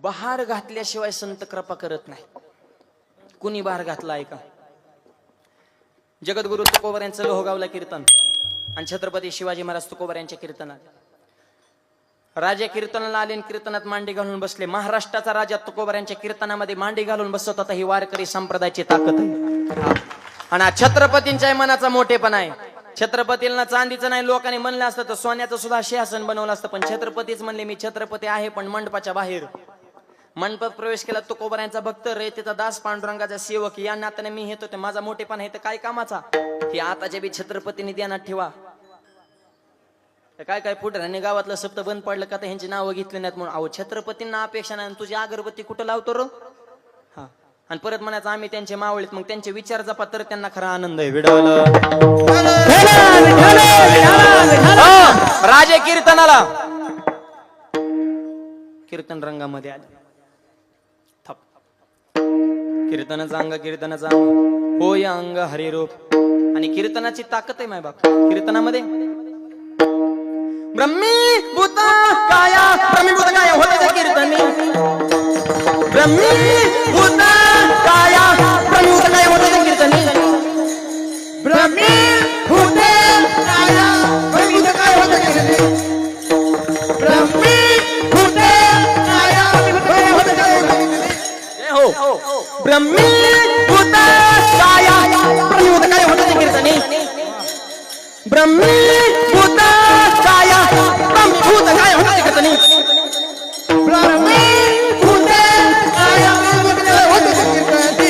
बहार घातल्याशिवाय संत कृपा करत नाही. कुणी बहार घातला आहे का? जगद्गुरु तुकोबर यांचं लोहगावला कीर्तन आणि छत्रपती शिवाजी महाराज तुकोबर यांच्या कीर्तनात राजा कीर्तनाला आले आणि कीर्तनात मांडी घालून बसले. महाराष्ट्राचा राजा तुकोबर यांच्या कीर्तनामध्ये मांडी घालून बसत होता. ही वारकरी संप्रदायाची ताकद आहे. आणि छत्रपतींच्या मनाचा मोठेपणा आहे. छत्रपतींना चांदीचं नाही, लोकांनी म्हणलं असतं तर सोन्याचं सुद्धा सिंहासन बनवलं असतं, पण छत्रपतीच म्हणले मी छत्रपती आहे पण मंडपाच्या बाहेर. मंडपात प्रवेश केला तुकोबर यांचा भक्त, रयतेचा दास, पांडुरंगाचा सेवक या नात्याने मी येतो. ते माझा मोठेपणा आहे तर काय कामाचा हे आताच्या बी छत्रपतींनी ध्यानात ठेवा. काय काय पुढे गावातलं सप्त बंद पडलं का तर ह्यांची नावं घेतली नाहीत म्हणून. अहो छत्रपतींना अपेक्षा नाही, तुझी अगरबत्ती कुठं लावतो रो? हा, आणि परत म्हणायचं आम्ही त्यांचे मावळीत. मग त्यांचे विचार जपा तर त्यांना खरा आनंद आहे. विडवलं राजे कीर्तनाला कीर्तन रंगामध्ये आले. थप कीर्तनाचा अंग, कीर्तनाचा अंग होय अंग हरिरूप. आणि कीर्तनाची ताकद आहे माय बाप. कीर्तनामध्ये ब्रह्मी भूत काया, ब्रह्मी भूत काया होते त्या कीर्तनी. ब्रह्मी भूत काया, ब्रह्मी भूत काया होते त्या कीर्तनी. ब्रह्मी भूत काया, ब्रह्मी भूत काया होते त्या कीर्तनी. ब्रह्मी भूत काया, ब्रह्मी भूत काया होते त्या कीर्तनी. हो ब्रह्मी भूत काया, ब्रह्मी भूत काया होते त्या कीर्तनी. ब्रह्मी भूत काया, ब्रह्मी भूत काया होते त्या कीर्तनी. ब्रह्मी भूत काया, ब्रह्मी भूत काया होते त्या कीर्तनी.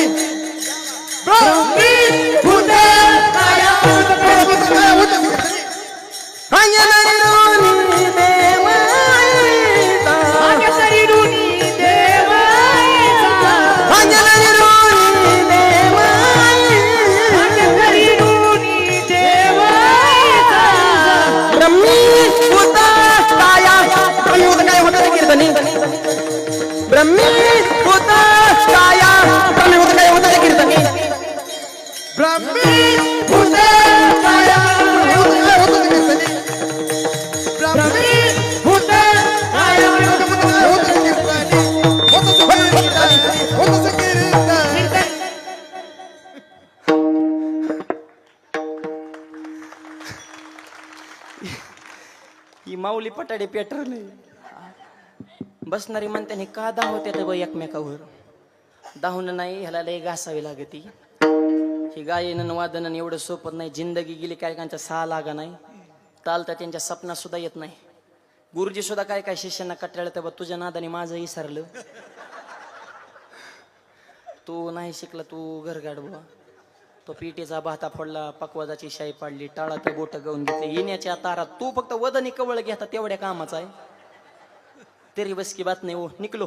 ब्रह्मी भूत काया, ब्रह्मी भूत काया होते त्या कीर्तनी. ब्रह्मी भूत काया, ब्रह्मी भूत काया होते त्या कीर्तनी. ब्रह्मी भूत काया, ब्रह्मी भूत काया होते त्या कीर्तनी. ब्रह्मी भूत काया, ब्रह्मी भूत काया होते त्या कीर्तनी. होते त्या कीर्तनी. ही माऊली पटाडे पेट्रोल बसणारी म्हणते का धावते तर बघ एकमेकावर. धावून नाही, ह्याला लय घासावी लागती. ही गायन वादन एवढं सोपत नाही. जिंदगी गेली काय कांच्या सहा लागा नाही. चालता त्यांच्या सपना सुद्धा येत नाही. गुरुजी सुद्धा काय काय शिष्यांना कटाळलं तर तुझ्या नादाने माझं विसरलं. तू नाही शिकला, तू घरगाड बुवा. तो पिटीचा भाता फोडला, पकवाजाची शाई पाडली, टाळा ते बोट गाऊन घेतली, येण्याच्या तारा. तू फक्त वदनी कवळ घेता तेवढ्या कामाचा आहे. तेरी बस की बात नाही हो, निकलो.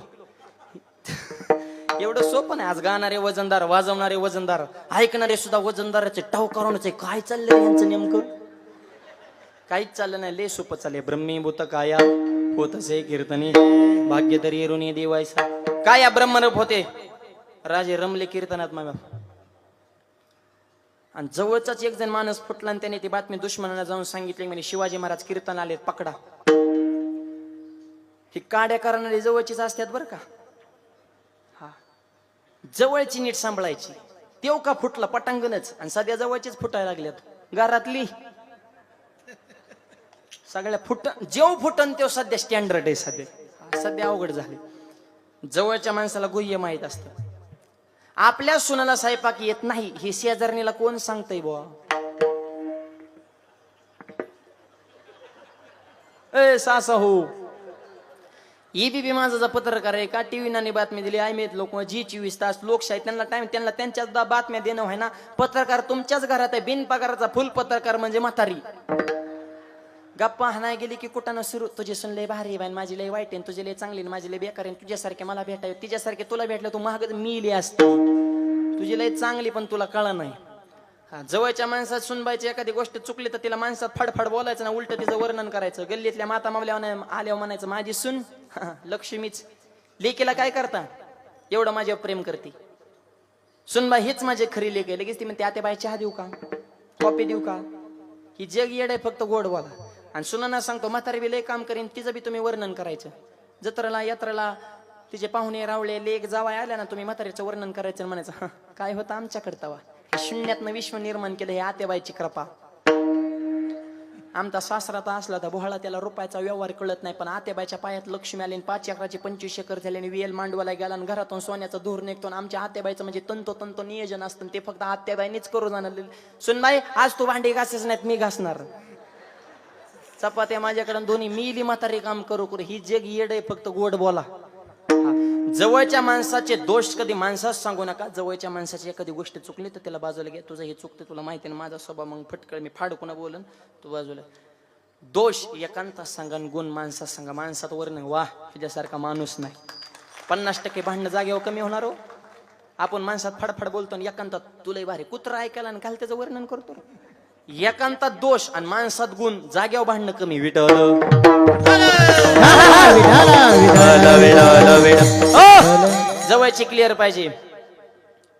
एवढं सोपं नाही. आज गाणारे वजनदार, वाजवणारे वजनदार, ऐकणारे सुद्धा वजनदाराचे टाव करूनच. काय चाललंय यांचं नेमकं? काहीच चाललं नाही. लय सोपं चाललंय. ब्रह्मी भूत काया होत असे कीर्तनी, भाग्य तरी एरुणी देवायचा. काया ब्रह्मरूप होते. राजे रमले कीर्तनात मागा. आणि जवळचाच एक जण माणूस फुटला आणि त्याने ती बातमी दुश्मनाला जाऊन सांगितली. म्हणे शिवाजी महाराज कीर्तन आलेत, पकडा. ही काड्या करणारी जवळचीच असतात बरं का. हा, जवळची नीट सांभाळायची. तेव का फुटला पटांगणच, आणि सध्या जवळचीच फुटायला लागल्यात. घरातली सगळ्या जेव फुटन तेव सध्या स्टँडर्ड आहे. सध्या अवघड झाले. जवळच्या माणसाला गुह्य माहित असतं. आपल्या सुनाला स्वयंपाक येत नाही हे शेजारणीला कोण सांगतय बुवा? ए सासा हो, ईबीपी माझा पत्रकार आहे का? टीव्ही नाने बातमी दिली. आय लोक जी 24 तास लोकशाही, त्यांना टाइम, त्यांना त्यांच्याच बातम्या देणं आहे ना. पत्रकार तुमच्याच घरात आहे, बिनपगाराचा फुल पत्रकार म्हणजे म्हातारी. गप्पा हाणाय गेली की कुठं सुरू, तुझी सुन लय भारी आहे, माझी लय वाईट आहे, तुझी लय चांगली, माझी लय बेकार आहे, तुझ्यासारखे मला भेटावे, तिच्यासारखे तुला भेटलं तू महाग मिली असते, तुझी लय चांगली पण तुला कळ नाही. हा, जवळच्या माणसात सुनबाईची एखादी गोष्ट चुकली तर तिला माणसात फडफड बोलायचं ना, उलट तिचं वर्णन करायचं. गल्लीतल्या माता मामल्या आल्यावर म्हणायचं माझी सुन लक्ष्मीच. लेकीला काय करता एवढं माझ्यावर प्रेम करते. सुनबाई हीच माझी खरी लेक आहे. लगेच ती म्हणते आत्याबाई चहा देऊ का, कॉफी देऊ का. ही जग येड आहे, फक्त गोड बोला. आणि सुनांना सांगतो म्हातारी बी लय काम करीन, तिचं बी तुम्ही वर्णन करायचं. जत्रेला यात्रेला तिचे पाहुणे रावळे लेक जावाय आल्या ना तुम्ही म्हातारीचं वर्णन करायचं आणि म्हणायचं "हं, काय होतं आमच्याकडे तवा हे शून्यातनं विश्व निर्माण केलं हे आतेबाईची कृपा आमचा सासरा तर असला तर बोहळा त्याला रुपयाचा व्यवहार कळत नाही पण आतेबाईच्या पायात लक्ष्मी आली 5 एकराची 25 एकर झाली आणि वेल मांडवाला गेला आणि घरातून सोन्याचा धूर निघतो आणि आमच्या आतेबाईचं म्हणजे तंतोतंत नियोजन असतं ते फक्त आतेबाईनीच करू जाणार सुनबाई आज तू भांडी घासेच नाहीत मी घासणार चपात्या माझ्याकडे दोन्ही मिली म्हातारी काम करू करू ही जग येड आहे फक्त गोड बोला जवळच्या माणसाचे दोष कधी माणसाच सांगू नका जवळच्या माणसाची एखादी गोष्ट चुकली तर त्याला बाजूला घे तुझं हे चुकते तुला माहिती ना माझा स्वभाव मग फटकळ मी फाडकून बोलन तू बाजूला दोष एकांतात सांगा गुण माणसात सांगा माणसात वर्ण वाह तुझ्यासारखा माणूस नाही 50% भांडणं जागेवर कमी होणार हो आपण माणसात फडफड बोलतो आणि एकांतात तुला भारी कुत्रा ऐकायला आणि काल त्याचं वर्णन करतो एकांतात दोष आणि माणसात गुण जागेवर भांडणं कमी विठल जवळची क्लिअर पाहिजे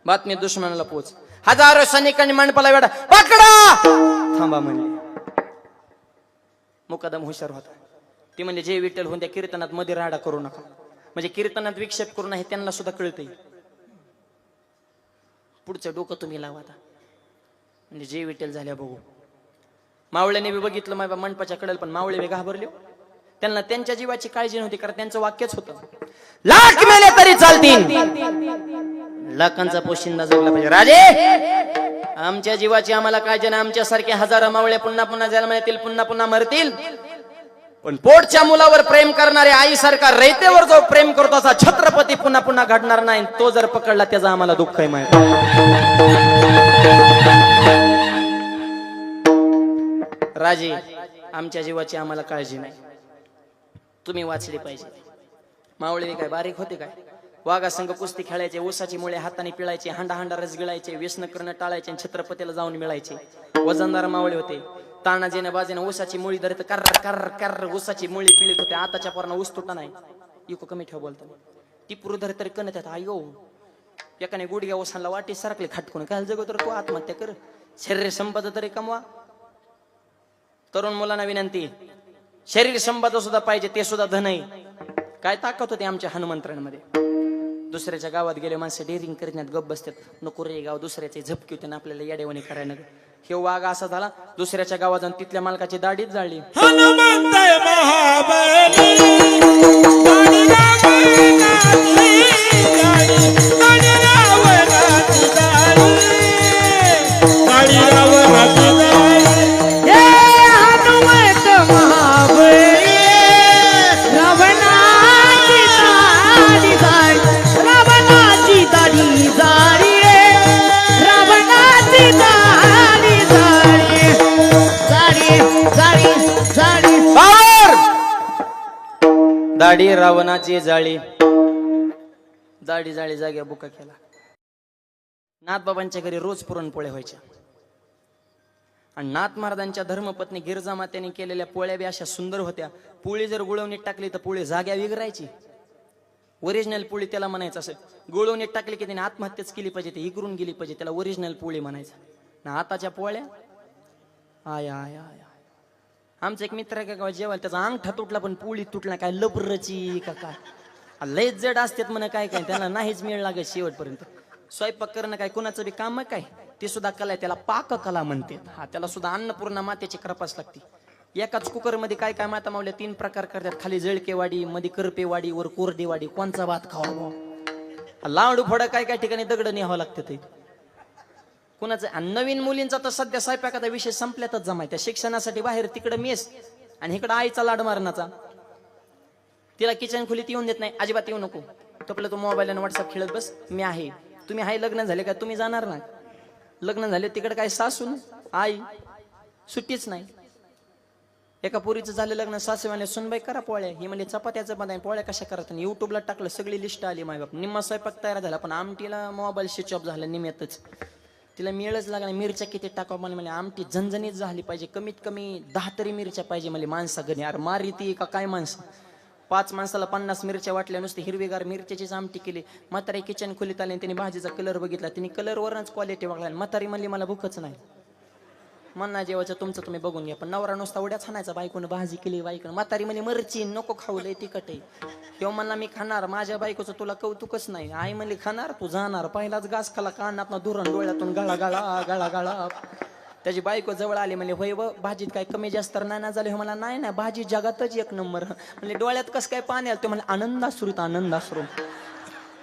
बातमी दुश्मनाला पोच हजारो सैनिकांनी मंडपाला वेडा पकडा थांबा म्हणले मुकादम हुशार होता ती म्हणजे जे विठ्ठल होऊन त्या कीर्तनात मध्ये राडा करू नका म्हणजे कीर्तनात विक्षेप करू नये त्यांना सुद्धा कळतंय पुढचं डोकं तुम्ही लावा आता म्हणजे जे विठ्ठल झाल्या बघू मावळ्याने बी बघितलं माझ्या मंडपाच्या कडेल पण मावळे बी घाबरले त्यांना त्यांच्या जीवाची काळजी नव्हती कारण त्यांचं वाक्यच होतं लाख मेले तरी चालतील लाखांचा पोशिंदा जगला पाहिजे राजे आमच्या जीवाची आम्हाला काळजी नाही आमच्यासारखे हजारो मावळे पुन्हा पुन्हा जन्म येतील पुन्हा पुन्हा मरतील पण पोटच्या मुलावर प्रेम करणारे आईसारखा रयतेवर जो प्रेम करतो असा छत्रपती पुन्हा पुन्हा घडणार नाही तो जर पकडला त्याचा आम्हाला दुःख आहे माहिती राजे आमच्या जीवाची आम्हाला काळजी नाही तुम्ही वाचली पाहिजे मावळे काय बारीक होते काय वाघा संघ कुस्ती खेळायचे ऊसाची मुळे हाताने पिळायचे हांडा हांडा रस गिळायचे व्यसन करणं टाळायचे आणि छत्रपतीला जाऊन मिळायचे वजनदार मावळे होते तानाजेने बाजेने ऊसाची मुळी धरत कर्र कर्र कर्र ऊसाची मुळी पिळत होते आताच्या पोरांना ऊस तुटा नाही इको कमी ठेव बोलतो ती पुरू धर तरी कणत आहेत आयो एकाने गुडघ्या ऊसाला वाटी सरकले खाटकून काय जगो तर तू आत्महत्या कर शरीर संपदा तरी कमवा तरुण मुलांना विनंती शरीर संपदा सुद्धा पाहिजे ते सुद्धा धन आहे काय ताकद होते आमच्या हनुमंत्रांमध्ये दुसऱ्याच्या गावात गेले माणसं डेअरिंग करण्यात गप बसतात नको रे गाव दुसऱ्याचे झपकी होते आपल्याला येडेवणी करायला हे वाघ असा झाला दुसऱ्याच्या गावात जाऊन तिथल्या मालकाची दाढीच जाळली दाढी रावणाची जाळी दाढी जाळी जाग्या बुका केला नाथबाबांच्या घरी रोज पुरणपोळ्या व्हायच्या आणि नाथ महाराजांच्या धर्मपत्नी गिरजा मात्याने केलेल्या पोळ्या बी अशा सुंदर होत्या पोळी जर गुळवणीत टाकली तर पोळी जाग्या विगरायची ओरिजिनल पोळी त्याला म्हणायचं असं गुळवणीत टाकली की त्याने आत्महत्याच केली पाहिजे ते इगरून गेली पाहिजे त्याला ओरिजिनल पोळी म्हणायचं ना आताच्या पोळ्या आय आय आय आमचा एक मित्र आहे का जेव्हा त्याचा अंगठा तुटला पण पोळी तुटला काय लबरची का काय लयच जड असतात म्हणा काय काय त्याला नाहीच मिळ लागत शेवटपर्यंत स्वयंपाक करणं काय कुणाचं बी काम काय ते सुद्धा कला आहे त्याला पाककला म्हणते हा त्याला सुद्धा अन्नपूर्णा मातेची कृपाच लागते एकाच कुकर मध्ये काय काय माता मावल्या 3 प्रकार करतात खाली जळकेवाडी मध्ये करपेवाडी वर कोरडेवाडी कोणचा भात खावा लाडू फडं काय काय ठिकाणी दगड न्यावं लागतं ते कुणाचं नवीन मुलींचा तर सध्या स्वयंपाकाचा विषय संपल्यातच जमाय त्या शिक्षणासाठी बाहेर तिकडं मेस आणि इकडं आईचा लाड मारण्याचा तिला किचन खोलीत येऊन देत नाही अजिबात येऊ नको तपलं तू मोबाईल आणि व्हॉट्सअप खेळत बस मी आहे तुम्ही हाय लग्न झाले का तुम्ही जाणार ना लग्न झाले तिकडे काय सासू आई सुट्टीच नाही एका पोरीचं झालं लग्न सासू म्हणले सुनबाई करा पोळ्या ही म्हणजे चपात्याचं पण पोळ्या कशा करत युट्यूबला टाकलं सगळी लिस्ट आली माय बाप निम्मा स्वयंपाक तयार झाला पण आमटीला मोबाईल स्विच ऑफ झाला निम्यातच तिला मिळच लागला मिरच्या किती टाकावं म्हणजे आमटी झणझणीत झाली पाहिजे कमीत कमी 10 तरी मिरच्या पाहिजे म्हणजे माणसा घरी यार मारी ती का काय माणसं 5 माणसाला 50 मिरच्या वाटल्या नुसते हिरवीगार मिरच्याचीच आमटी केली म्हातारी किचन खोलीत आली त्यांनी भाजीचा कलर बघितला तिने कलर वरच क्वालिटी बघला म्हातारी म्हणली मला भूकच नाही म्हणा जेवायचं तुमचं तुम्ही बघून घ्या. पण नवरा नुसता उड्याच हाणायचा, बायकोनं भाजी केली, बायकोनं म्हातारी म्हणे मरची नको खाऊ लय तिखट आहे. किंवा म्हणला मी खाणार, माझ्या बायकोचं तुला कौतुकच नाही. आई म्हणली खाणार तू जाणार, पहिलाच घास खाला कानातनं धुरण डोळ्यातून गळा गळा गळा गळा. त्याची बायको जवळ आली म्हणले होय व भाजीत काय कमी जास्त तर नाही ना झाले. हो मला नाही ना भाजी जगातच एक नंबर. म्हणजे डोळ्यात कसं काय पाणी आलं ते म्हणले आनंदाश्रूत आनंदाश्रू.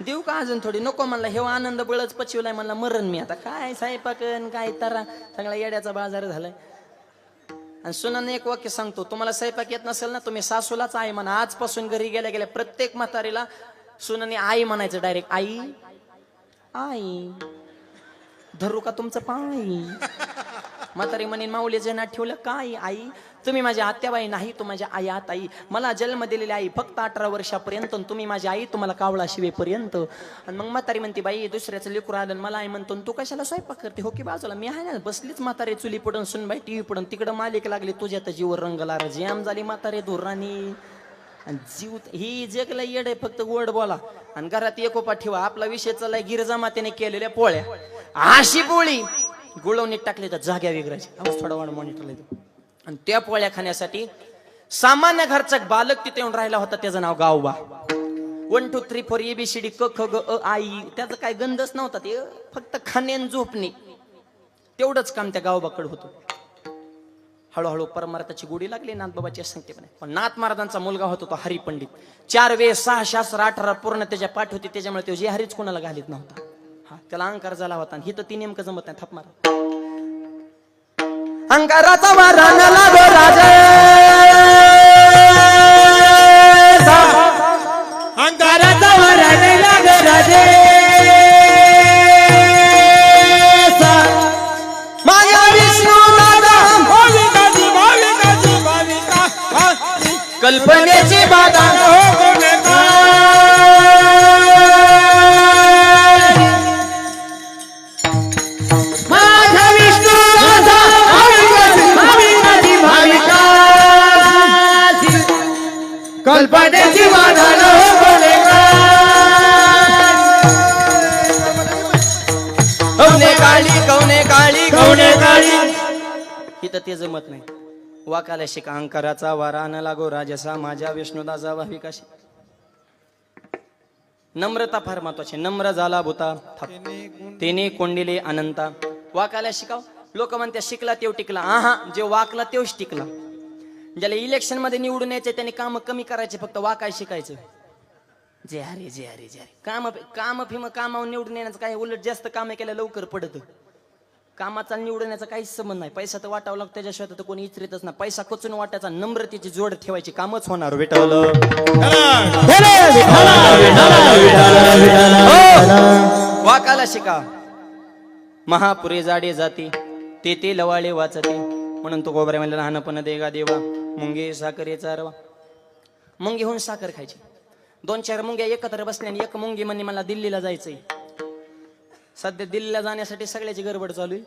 देऊ का अजून थोडी, नको म्हणला हे आनंद बळच पचवलाय म्हणला मरण मी आता काय स्वयंपाकन काय तारा सगळा येड्याचा बाजार झालाय. आणि सुनाने एक वाक्य सांगतो, तुम्हाला स्वयंपाक येत नसेल ना तुम्ही सासूलाच आई म्हणा. आजपासून घरी गेल्या गेल्या प्रत्येक म्हातारीला सुनाने आई म्हणायचं डायरेक्ट. आई आई धरू का तुमचं पाय. म्हातारी म्हणेन माऊलीच्या नात ठेवलं काय आई, तुम्ही माझ्या आत्याबाई नाही, तू माझ्या आई आत आई. मला जन्म दिलेली आई फक्त 18 वर्षापर्यंत, तुम्ही माझी आई तुम्हाला कावळा शिवेपर्यंत. आणि मग म्हातारी म्हणते बाई दुसऱ्याचं लेकरू आलं मला आई म्हणतो तू कशाला स्वयंपाक करते. हो की बाजूला मी आहे ना. बसलीच म्हातारी चुली पडून सुनबाई टीव्ही पडून, तिकडं मालिक लागली तुझ्या तर जीवर रंगला जॅम झाली म्हातारी धुराणी. आणि जीव ही जगला येड आहे फक्त गोड बोला आणि घरात एकोपा ठेवा. आपला विषय चाललाय गिरजा मातेने केलेल्या पोळ्या, अशी पोळी गुळवणीत टाकली तर जाग्या वेगळ्याची. आवाज थोडा वाढ मॉनिटरला येतो. आणि त्या पोळ्या खाण्यासाठी सामान्य घरचा बालक तिथे येऊन राहिला होता, त्याचं नाव गावबा. 1 2 3 4 ABCD क ख ग अ आई. त्याचं काय गंधच नव्हता, ते फक्त खाणे आणि झोपणे तेवढंच काम त्या गावबाकडे होतं. हळूहळू परमार्थाची गोडी लागली नाथबाबाची सांगते पण नाथ महाराजांचा मुलगा होता तो हरी पंडित. 4 वेळ 6 शास्त्र 18 पूर्ण त्याच्या पाठ होती, त्याच्यामुळे तो जे हरीच कोणाला घालीत नव्हता. हा त्याला अहंकार झाला होता आणि ही तर ती नेमकं जमत नाही. थाप मारा. अहंकाराचा वारा न लागो राजा, अंगाराचा वारा नाही लागो राजे. माझ्या विष्णू दादा भाविकाची भाविकाची भाविका कल्पनेची बाधा माझा विष्णू दादा भाविकाची भाविकाची भाविका कल्पनेची बाधा न होणे कवने काळी कवने काळी कवने काळी. इथं ते जमत नाही. वाकाला शिका अहंकाराचा वारा न लागो राजसा, माझ्या विष्णुदाचा भाविकाशी. नम्रता फार महत्वाची. नम्र झाला भूता तेने कोंडिले अनंता. वाकायला शिकाव. लोक म्हणते शिकला तेव टिकला. हा जे वाकला तेवच टिकला. ज्याला इलेक्शन मध्ये निवडून यायचे त्यांनी काम कमी करायचे, फक्त वाकाय शिकायचं. जे हरे जे हरे जे हरे काम काम फिम कामावर निवडून येण्याचं काय, उलट जास्त काम केलं लवकर पडत. कामाचा निवडण्याचा काहीच संबंध नाही. पैसा तर वाटावा लागतो, त्याच्याशिवाय तर कोणी इचरीतच नाही. पैसा कचून वाटायचा, नम्रतेची जोड ठेवायची, कामच होणार. विठ्ठल वाकाला शिका. महापुरे जाडे जाते ते लवाळे वाचते. म्हणून तो गोबऱ्या म्हणला लहानपण देगा देवा मुंगे साखरेचा रवा. मुंगी होऊन साखर खायची. 2-4 मुंग्या एकत्र बसल्या आणि एक मुंगी म्हणली मला दिल्लीला जायचंय. सध्या दिल्लीला जाण्यासाठी सगळ्याची गडबड चालू आहे.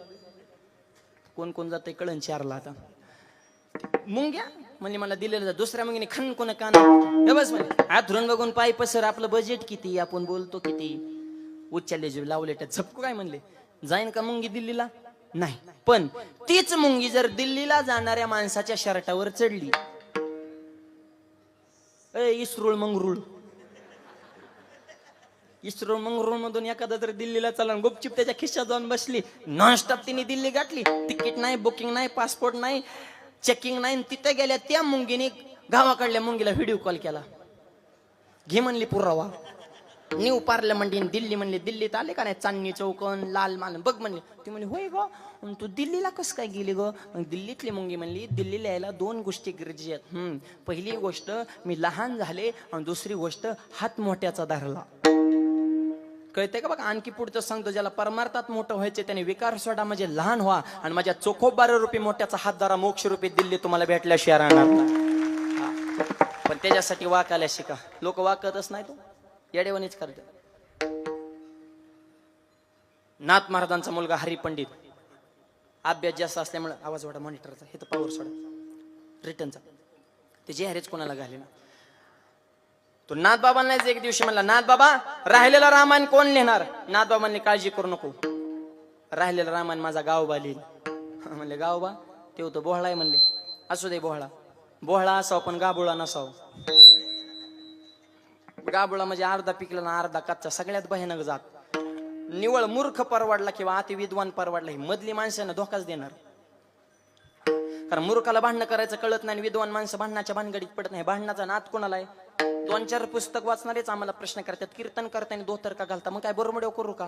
कोण कोण जातंय कळण 4ला आता. मुंग्या म्हणली मला दिल्लीला जा. दुसऱ्या मुंगीने खन कोण कान बस म्हणे हातरून बघून पाय पसर. आपलं बजेट किती, आपण बोलतो किती, उच्चाले जीव लावले त्या झपकू काय म्हणले. जाईन का मुंगी दिल्लीला? नाही. पण तीच मुंगी जर दिल्लीला जाणाऱ्या माणसाच्या शर्टावर चढली, इस्रूळ मंगरूळ इस्रो मंगरूळ मधून एखादा जर दिल्लीला चला गुपचूप त्याच्या खिशात जाऊन बसली, नॉनस्टॉप तिने दिल्ली गाठली. तिकीट नाही, बुकिंग नाही, पासपोर्ट नाही, चेकिंग नाही. तिथे गेल्या त्या मुंगीने गावाकडल्या मुंगीला व्हिडिओ कॉल केला. घे म्हणली पुरावा. न्यू पार्लमेंट इन दिल्ली म्हणले. दिल्लीत आले का नाही, चांदणी चौकन लाल माल बघ म्हणले. ती म्हणली होय ग, तू दिल्लीला कसं काय गेली ग? दिल्लीतली मुंगी म्हणली दिल्लीला यायला 2 गोष्टी गरजेच्या आहेत. पहिली गोष्ट मी लहान झाले आणि दुसरी गोष्ट हात मोठ्याचा धरला. कळतंय का? बघा आणखी पुढचं सांगतो. ज्याला परमार्थात मोठं व्हायचे त्याने विकार सोडा, म्हणजे लहान व्हा आणि माझ्या चोखोबारा रूपी मोठ्याचा हात धरा. मोक्ष रूपी दिल्ली तुम्हाला भेटल्याशिवाय राहणार नाही. पण त्याच्यासाठी वाकायला शिका. लोक वाकतच नाही, तो येडेवणीच करते. नाथ महाराजांचा मुलगा हरी पंडित. अभ्यास जास्त असल्यामुळे आवाज वाढा मॉनिटरचा, हे तर पावर सोडा रिटर्नचा. ते जे हरेच कोणाला घाले ना. तो नाथ बाबांनाच एक दिवशी म्हणला, नाथ बाबा राहिलेला रामायण कोण लिहिणार? नाथ बाबांनी काळजी करू नको, राहिलेला रामायण माझा गावबा लिहिल. म्हणले गावबा ते होतं बोहळा आहे म्हणले. असू दे बोहळा, बोहळा असाव पण गाबुळा नसाव. गाबुळा म्हणजे अर्धा पिकला ना अर्धा कच्चा, सगळ्यात भयानक जात. निवळ मूर्ख परवडला किंवा अति विद्वान परवडला, ही मधली माणसांना धोकाच देणार. कारण मूर्खाला भांडणं करायचं कळत नाही, विद्वान माणसं भांडणाच्या भानगडीत पडत नाही. भांडणाचा नाद कोणाला आहे? 2-4 पुस्तक वाचणारेच आम्हाला प्रश्न करतात, कीर्तन करताना धोतर का घालता? मग काय बरोबर करू का?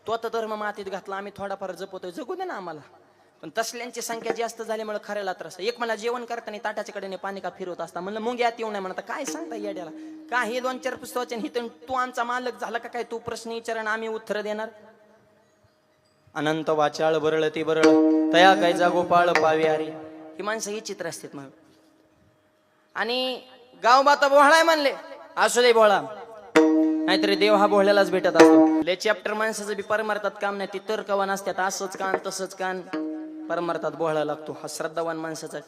तो आता धर्म मातीत घातला, आम्ही थोडाफार जपतोय, जगू दे ना आम्हाला. पण तसल्यांची संख्या जास्त झाल्यामुळे खऱ्याला त्रास. एक मला जेवण करताना ताटाच्या कडेने पाणी का फिरवत असता, म्हणलं मुंग्या येऊ नाही म्हणता. काय सांगता येड्याला? का हे 2-4 पुस्तकाचे हिथून तू आमचा मालक झाला का काय? तू प्रश्न विचारण आम्ही उत्तर देणार. अनंत वाचाळ बरळती बरळ तया कायचा गोपाळ पावे अरे, ही माणसं ही चित्र असतात मग. आणि गाव बाता बोहळाय म्हणले, असू दे बोहळा, नाहीतरी देव हा बोहळ्यालाच भेटत असतो. ले चॅप्टर माणसाचं बी परमार्थात काम नाही, ती तर्कवान असतात. असंच कान तसंच कान, परमार्थात बोहळा लागतो. हा श्रद्धावान माणसाचा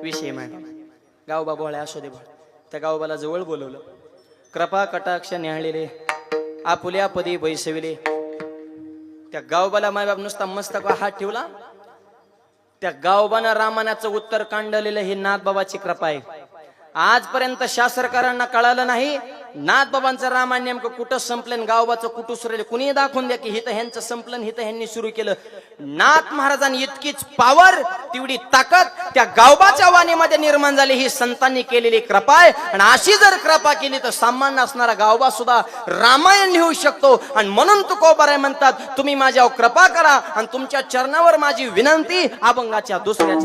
विषय मांड. गावबा बोहळा, असू दे बोहळा. त्या गावबाला जवळ बोलवलं. कृपा कटाक्ष न्याहाळलेले आपुल्या पदी बैसविले. त्या गावबाला मायबाप नुसता मस्तक हात ठेवला. त्या गावबानं रामायणाचं उत्तर कांडलेलं हे नाथबाबाची कृपा आहे. आजपर्यंत शास्त्रकारांना कळालं नाही नाथबाबांचं रामायण नेमकं कुठं संपलं, गावबाचं कुठं सुरू. कुणी दाखवून द्या की हिथं ह्यांचं संपलं, हिथं ह्यांनी सुरू केलं. नाथ महाराजांनी इतकीच पावर, तेवढी ताकद त्या गावबाच्या वाणीमध्ये निर्माण झाली. ही संतांनी केलेली कृपा आहे. आणि अशी जर कृपा केली तर सामान्य असणारा गावबा सुद्धा रामायण लिहू शकतो. आणि म्हणून तुकोबाराय म्हणतात, तुम्ही माझ्यावर कृपा करा आणि तुमच्या चरणावर माझी विनंती. अभंगाच्या दुसऱ्या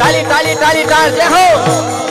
टाळी टाळी टाळी टाळ जय हो.